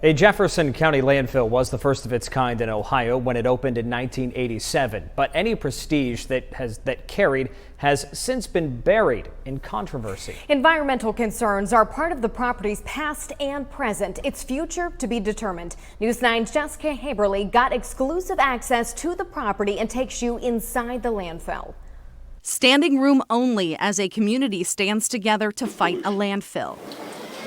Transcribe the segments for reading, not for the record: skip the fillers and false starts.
A Jefferson County landfill was the first of its kind in Ohio when it opened in 1987. But any prestige that carried has since been buried in controversy. Environmental concerns are part of the property's past and present. Its future to be determined. News 9's Jessica Haberley got exclusive access to the property and takes you inside the landfill. Standing room only as a community stands together to fight a landfill.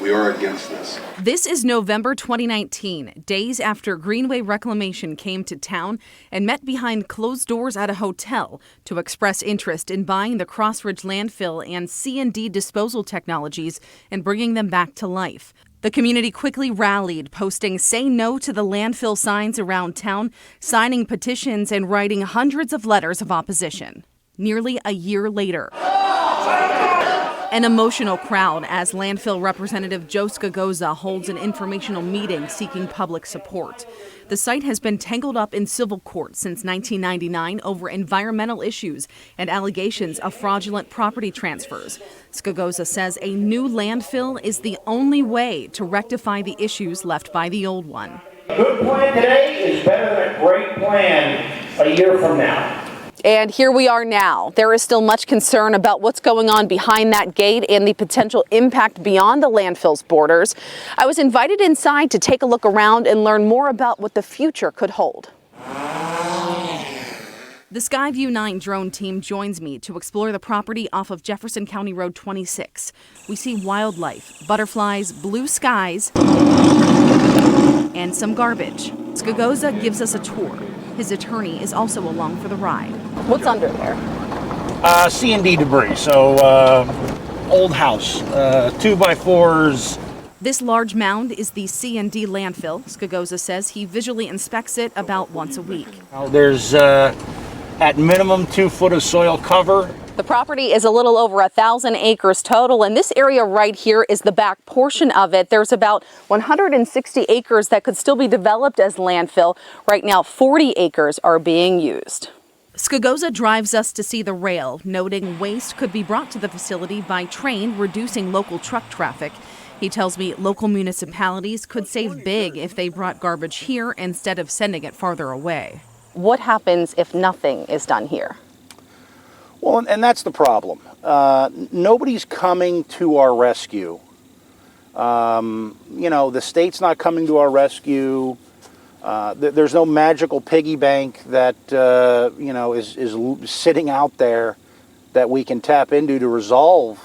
We are against this. This is November 2019, days after Greenway Reclamation came to town and met behind closed doors at a hotel to express interest in buying the Crossridge landfill and C&D disposal technologies and bringing them back to life. The community quickly rallied, posting "Say No to the Landfill" signs around town, signing petitions and writing hundreds of letters of opposition. Nearly a year later, an emotional crowd as landfill representative Joe Scagoza holds an informational meeting seeking public support. The site has been tangled up in civil court since 1999 over environmental issues and allegations of fraudulent property transfers. Scagoza says a new landfill is the only way to rectify the issues left by the old one. A good plan today is better than a great plan a year from now. And here we are now. There is still much concern about what's going on behind that gate and the potential impact beyond the landfill's borders. I was invited inside to take a look around and learn more about what the future could hold. The Skyview 9 drone team joins me to explore the property off of Jefferson County Road 26. We see wildlife, butterflies, blue skies, and some garbage. Scagoza gives us a tour. His attorney is also along for the ride. What's under there? C&D debris, so old house, 2x4s. This large mound is the C&D landfill. Scagoza says he visually inspects it about once a week. There's at minimum 2 foot of soil cover. The property is a little over 1,000 acres total, and this area right here is the back portion of it. There's about 160 acres that could still be developed as landfill. Right now, 40 acres are being used. Scagoza drives us to see the rail, noting waste could be brought to the facility by train, reducing local truck traffic. He tells me local municipalities could save big if they brought garbage here instead of sending it farther away. What happens if nothing is done here? Well, and that's the problem. Nobody's coming to our rescue. The state's not coming to our rescue. There's no magical piggy bank that, is sitting out there that we can tap into to resolve,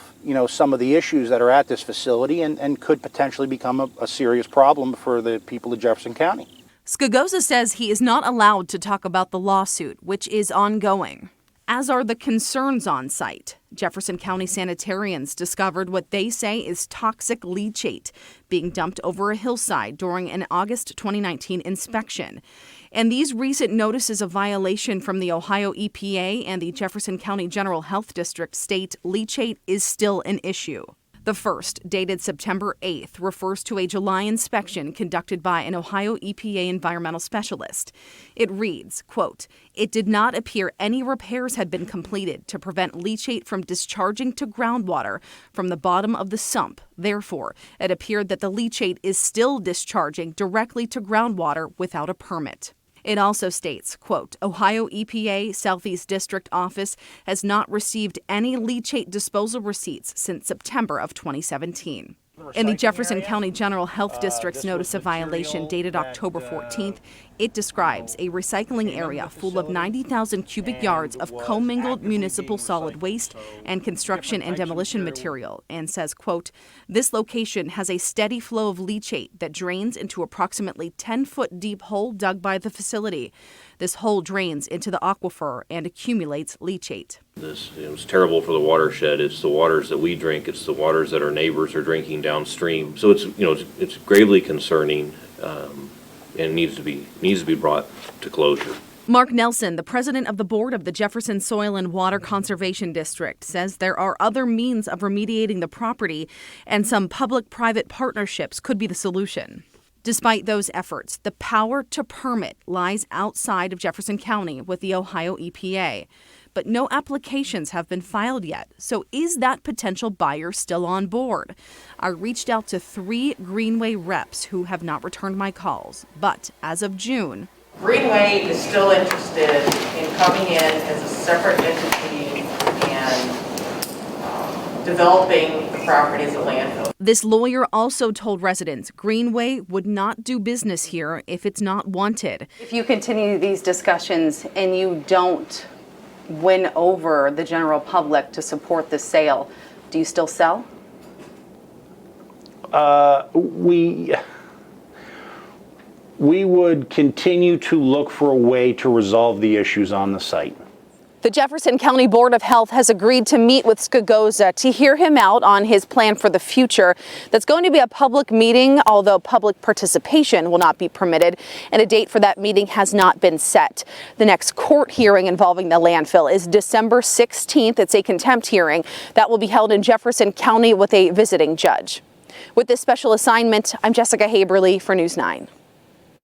some of the issues that are at this facility and could potentially become a serious problem for the people of Jefferson County. Scagoza says he is not allowed to talk about the lawsuit, which is ongoing, as are the concerns on site. Jefferson County sanitarians discovered what they say is toxic leachate being dumped over a hillside during an August 2019 inspection. And these recent notices of violation from the Ohio EPA and the Jefferson County General Health District state leachate is still an issue. The first, dated September 8th, refers to a July inspection conducted by an Ohio EPA environmental specialist. It reads, quote, "It did not appear any repairs had been completed to prevent leachate from discharging to groundwater from the bottom of the sump. Therefore, it appeared that the leachate is still discharging directly to groundwater without a permit." It also states, quote, "Ohio EPA Southeast District Office has not received any leachate disposal receipts since September of 2017. In the Jefferson County General Health District's notice of violation dated October 14th, it describes a recycling area full of 90,000 cubic yards of commingled municipal solid waste and construction and demolition material and says, quote, "This location has a steady flow of leachate that drains into approximately 10-foot deep hole dug by the facility. This hole drains into the aquifer and accumulates leachate." This is terrible for the watershed. It's the waters that we drink. It's the waters that our neighbors are drinking downstream. So it's gravely concerning and needs to be brought to closure. Mark Nelson, the president of the board of the Jefferson Soil and Water Conservation District, says there are other means of remediating the property and some public-private partnerships could be the solution. Despite those efforts, the power to permit lies outside of Jefferson County with the Ohio EPA. but no applications have been filed yet. So is that potential buyer still on board? I reached out to 3 Greenway reps who have not returned my calls, but as of June, Greenway is still interested in coming in as a separate entity and developing the property as a landfill. this lawyer also told residents Greenway would not do business here if it's not wanted. If you continue these discussions and you don't win over the general public to support the sale, do you still sell? We would continue to look for a way to resolve the issues on the site. The Jefferson County Board of Health has agreed to meet with Skagoza to hear him out on his plan for the future. That's going to be a public meeting, although public participation will not be permitted, and a date for that meeting has not been set. The next court hearing involving the landfill is December 16th. It's a contempt hearing that will be held in Jefferson County with a visiting judge. With this special assignment, I'm Jessica Haberley for News 9.